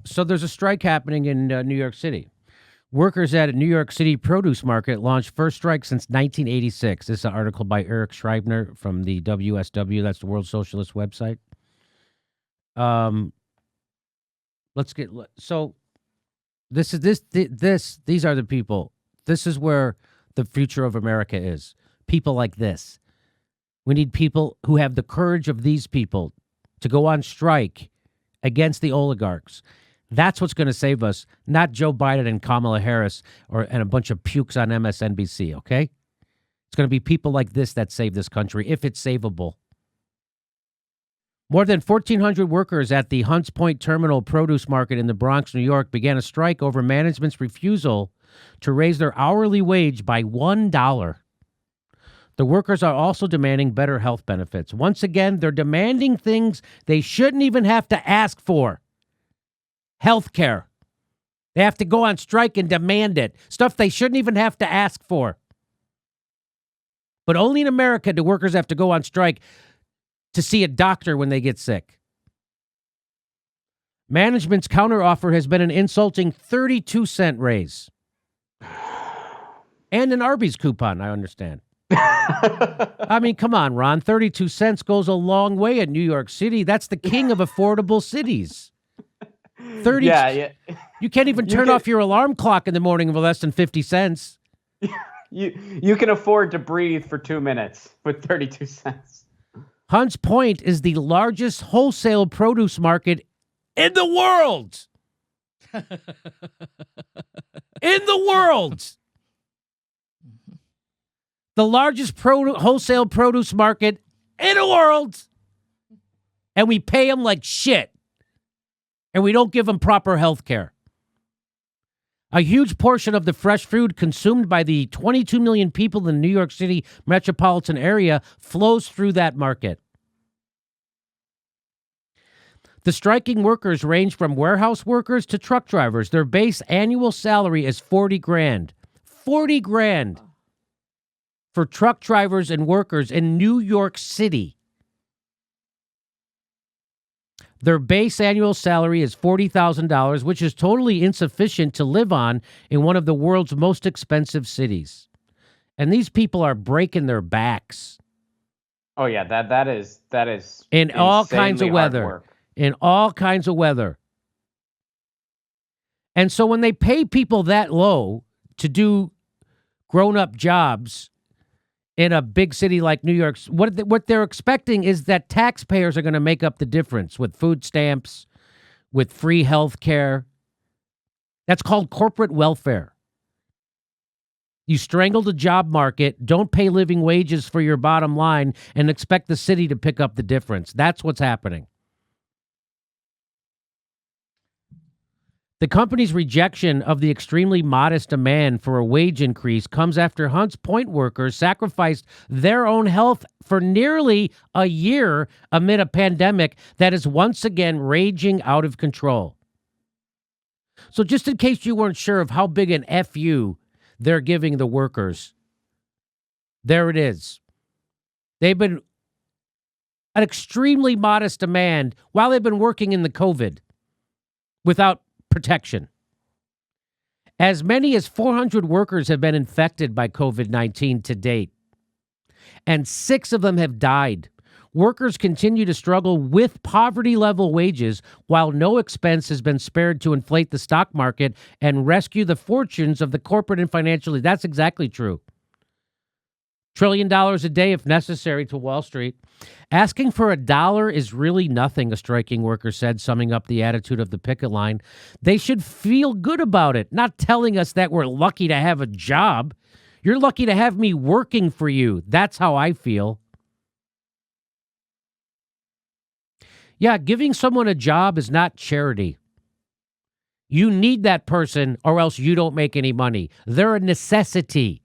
So there's a strike happening in New York City. Workers at a New York City produce market launched first strike since 1986. This is an article by Eric Schreibner from the WSW. That's the World Socialist website. Let's get so. These are the people. This is where the future of America is. People like this. We need people who have the courage of these people to go on strike against the oligarchs. That's what's going to save us, not Joe Biden and Kamala Harris and a bunch of pukes on MSNBC, okay? It's going to be people like this that save this country, if it's savable. More than 1,400 workers at the Hunts Point Terminal Produce Market in the Bronx, New York, began a strike over management's refusal to raise their hourly wage by $1. The workers are also demanding better health benefits. Once again, they're demanding things they shouldn't even have to ask for. Health care. They have to go on strike and demand it. Stuff they shouldn't even have to ask for. But only in America do workers have to go on strike to see a doctor when they get sick. Management's counteroffer has been an insulting 32-cent raise. And an Arby's coupon, I understand. I mean, come on, Ron. 32 cents goes a long way in New York City. That's the king of affordable cities. 30. Yeah. You can't even turn off your alarm clock in the morning for less than 50 cents. You can afford to breathe for 2 minutes with 32 cents. Hunts Point is the largest wholesale produce market in the world. In the world. The largest wholesale produce market in the world. And we pay them like shit. And we don't give them proper health care. A huge portion of the fresh food consumed by the 22 million people in the New York City metropolitan area flows through that market. The striking workers range from warehouse workers to truck drivers. Their base annual salary is $40,000. $40,000 for truck drivers and workers in New York City. Their base annual salary is $40,000, which is totally insufficient to live on in one of the world's most expensive cities. And these people are breaking their backs. Oh yeah, that is in all kinds of weather. In all kinds of weather. And so when they pay people that low to do grown-up jobs in a big city like New York, what they're expecting is that taxpayers are going to make up the difference with food stamps, with free health care. That's called corporate welfare. You strangle the job market, don't pay living wages for your bottom line, and expect the city to pick up the difference. That's what's happening. The company's rejection of the extremely modest demand for a wage increase comes after Hunts Point workers sacrificed their own health for nearly a year amid a pandemic that is once again raging out of control. So just in case you weren't sure of how big an FU they're giving the workers, there it is. They've been an extremely modest demand while they've been working in the COVID without protection. As many as 400 workers have been infected by COVID-19 to date, and 6 of them have died. Workers continue to struggle with poverty-level wages while no expense has been spared to inflate the stock market and rescue the fortunes of the corporate and financial. That's exactly true. $1 trillion a day if necessary to Wall Street. Asking for $1 is really nothing, a striking worker said, summing up the attitude of the picket line. They should feel good about it, not telling us that we're lucky to have a job. You're lucky to have me working for you. That's how I feel. Yeah, giving someone a job is not charity. You need that person or else you don't make any money. They're a necessity.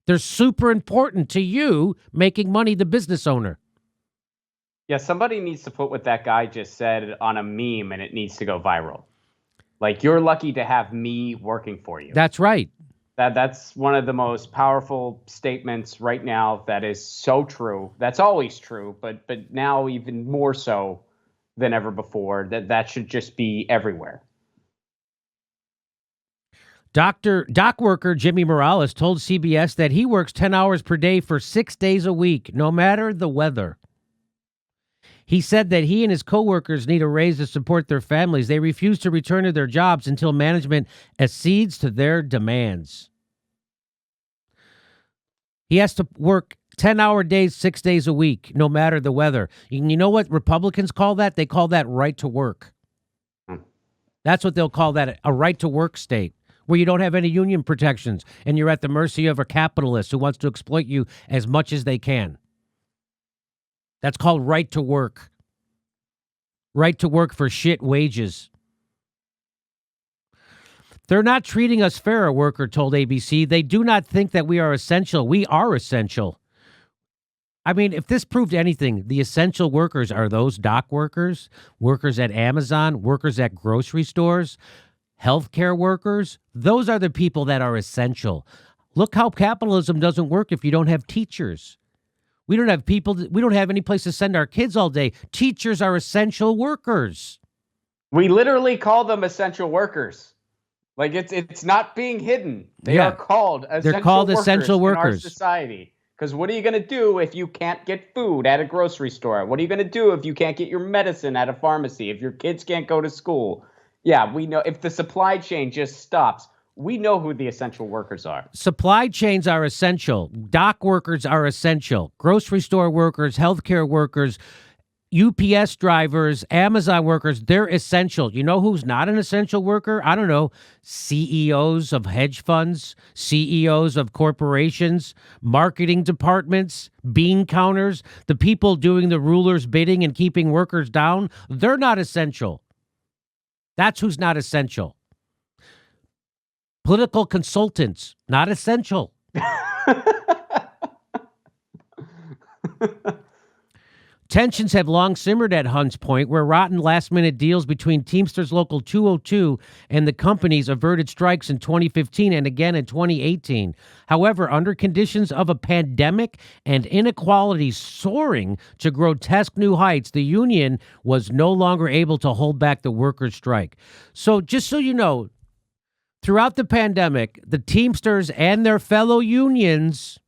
They're super important to you making money, the business owner. Yeah, somebody needs to put what that guy just said on a meme and it needs to go viral. Like, you're lucky to have me working for you. That's right. That's one of the most powerful statements right now that is so true. That's always true, but now even more so than ever before. That should just be everywhere. Dock worker Jimmy Morales told CBS that he works 10 hours per day for 6 days a week, no matter the weather. He said that he and his coworkers need a raise to support their families. They refuse to return to their jobs until management accedes to their demands. He has to work 10-hour days, 6 days a week, no matter the weather. You know what Republicans call that? They call that right to work. That's what they'll call that, a right to work state, where you don't have any union protections and you're at the mercy of a capitalist who wants to exploit you as much as they can. That's called right to work. Right to work for shit wages. They're not treating us fair, a worker told ABC. They do not think that we are essential. We are essential. I mean, if this proved anything, the essential workers are those dock workers, workers at Amazon, workers at grocery stores, healthcare workers. Those are the people that are essential. Look how capitalism doesn't work if you don't have teachers. We don't have people. We don't have any place to send our kids all day. Teachers are essential workers. We literally call them essential workers. Like it's not being hidden. They are called essential workers in our society. Because what are you going to do if you can't get food at a grocery store? What are you going to do if you can't get your medicine at a pharmacy? If your kids can't go to school? Yeah, we know if the supply chain just stops, we know who the essential workers are. Supply chains are essential. Dock workers are essential. Grocery store workers, healthcare workers, UPS drivers, Amazon workers, they're essential. You know who's not an essential worker? I don't know. CEOs of hedge funds, CEOs of corporations, marketing departments, bean counters, the people doing the ruler's bidding and keeping workers down, they're not essential. That's who's not essential. Political consultants, not essential. Tensions have long simmered at Hunts Point, where rotten last-minute deals between Teamsters Local 202 and the companies averted strikes in 2015 and again in 2018. However, under conditions of a pandemic and inequality soaring to grotesque new heights, the union was no longer able to hold back the workers' strike. So just so you know, throughout the pandemic, the Teamsters and their fellow unions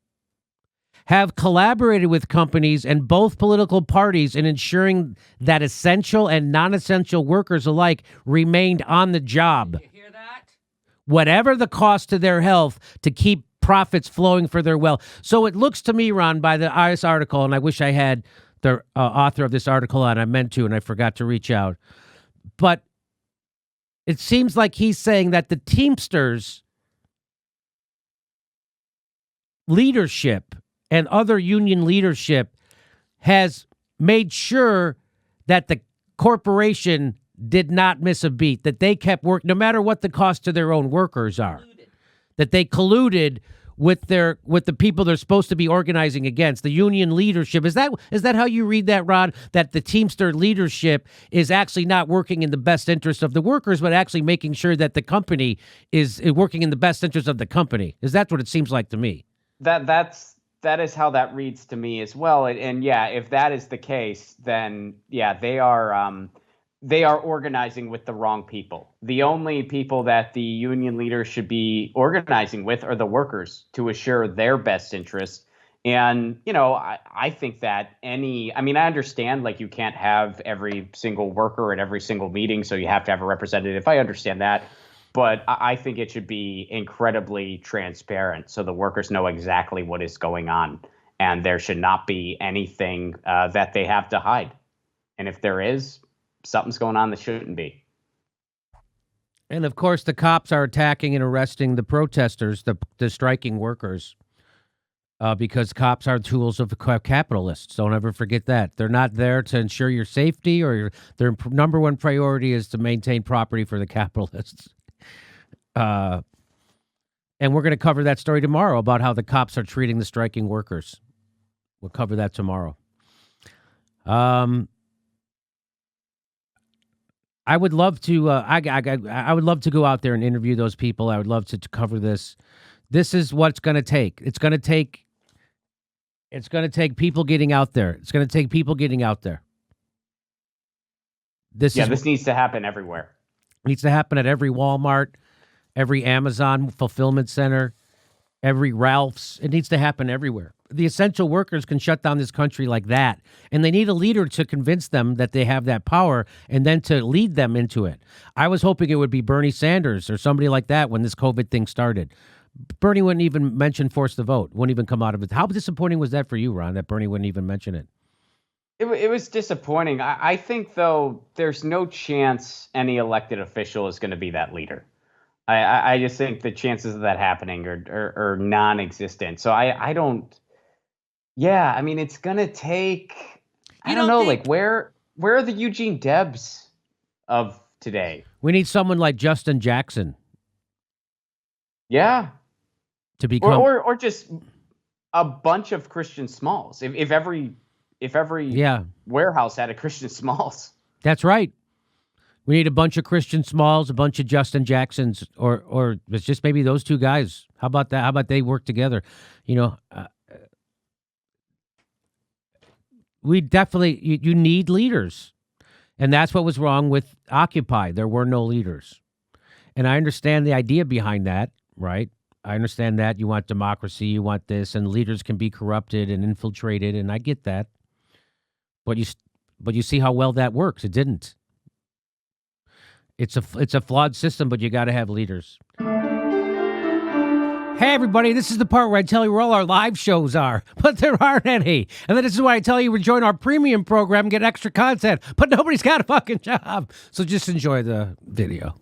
have collaborated with companies and both political parties in ensuring that essential and non-essential workers alike remained on the job. You hear that? Whatever the cost to their health to keep profits flowing for their wealth. So it looks to me, Ron, by this article, and I wish I had the author of this article on, I meant to, and I forgot to reach out. But it seems like he's saying that the Teamsters leadership and other union leadership has made sure that the corporation did not miss a beat, that they kept work, no matter what the cost to their own workers are, that they colluded with the people they're supposed to be organizing against, the union leadership. Is that how you read that, Ron? That the Teamster leadership is actually not working in the best interest of the workers, but actually making sure that the company is working in the best interest of the company. Is that what it seems like to me? That is how that reads to me as well. And yeah, if that is the case, then yeah, they are organizing with the wrong people. The only people that the union leaders should be organizing with are the workers to assure their best interests. And, you know, I think that I understand like you can't have every single worker at every single meeting, so you have to have a representative. I understand that. But I think it should be incredibly transparent so the workers know exactly what is going on. And there should not be anything that they have to hide. And if there is, something's going on that shouldn't be. And, of course, the cops are attacking and arresting the protesters, the striking workers, because cops are tools of capitalists. Don't ever forget that. They're not there to ensure your safety, or their number one priority is to maintain property for the capitalists. And we're going to cover that story tomorrow about how the cops are treating the striking workers. We'll cover that tomorrow. I would love to. I would love to go out there and interview those people. I would love to cover this. This is what it's going to take. It's going to take people getting out there. It's going to take people getting out there. This needs to happen everywhere. It needs to happen at every Walmart, every Amazon fulfillment center, every Ralph's. It needs to happen everywhere. The essential workers can shut down this country like that. And they need a leader to convince them that they have that power and then to lead them into it. I was hoping it would be Bernie Sanders or somebody like that when this COVID thing started. Bernie wouldn't even mention force the vote, wouldn't even come out of it. How disappointing was that for you, Ron, that Bernie wouldn't even mention it? It was disappointing. I think, though, there's no chance any elected official is going to be that leader. I just think the chances of that happening are non-existent. So I don't. Yeah, I mean, it's going to take. I don't know, like where are the Eugene Debs of today? We need someone like Justin Jackson. Yeah. To become or just a bunch of Christian Smalls. If every warehouse had a Christian Smalls. That's right. We need a bunch of Christian Smalls, a bunch of Justin Jacksons, or it's just maybe those two guys. How about that? How about they work together? We definitely, you need leaders. And that's what was wrong with Occupy. There were no leaders. And I understand the idea behind that, right? I understand that you want democracy, you want this, and leaders can be corrupted and infiltrated, and I get that. But you see how well that works. It didn't. It's a flawed system, but you got to have leaders. Hey, everybody, this is the part where I tell you where all our live shows are, but there aren't any. And then this is why I tell you to join our premium program and get extra content, but nobody's got a fucking job. So just enjoy the video.